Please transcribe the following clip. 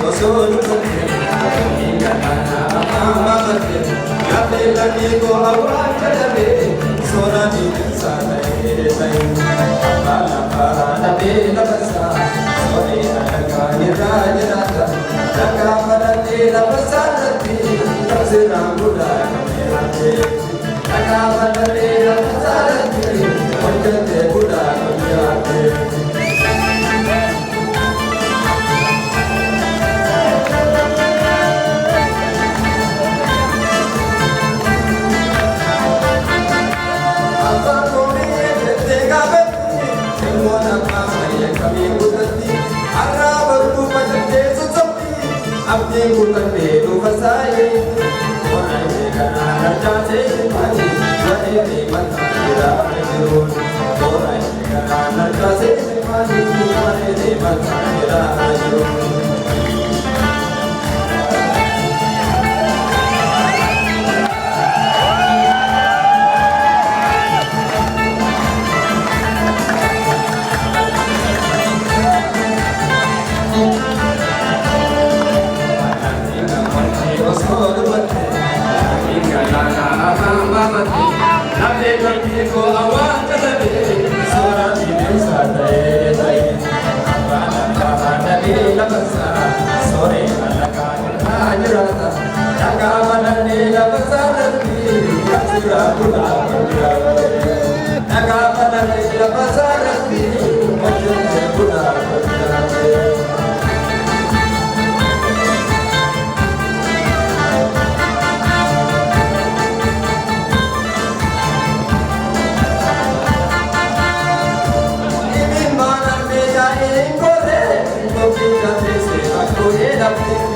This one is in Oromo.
Osolu lagi ko awan kadabe sora di sana ere sai bala bala be labasa sore alaga niraj rata laga padale labasa rati tasira buda ate laga padale labasa rati ojate buda ate Abdi bukan belu pasai, orang negara raja semani, wahai mantira jurun. Orang negara raja semani, wahai mantira jurun. Lagi ko awan kadabe sora di sana ere sai bala bala be labasa sore alaga niraj rata laga padale labasa rati tasira buda laga padale labasa rati ojate buda Love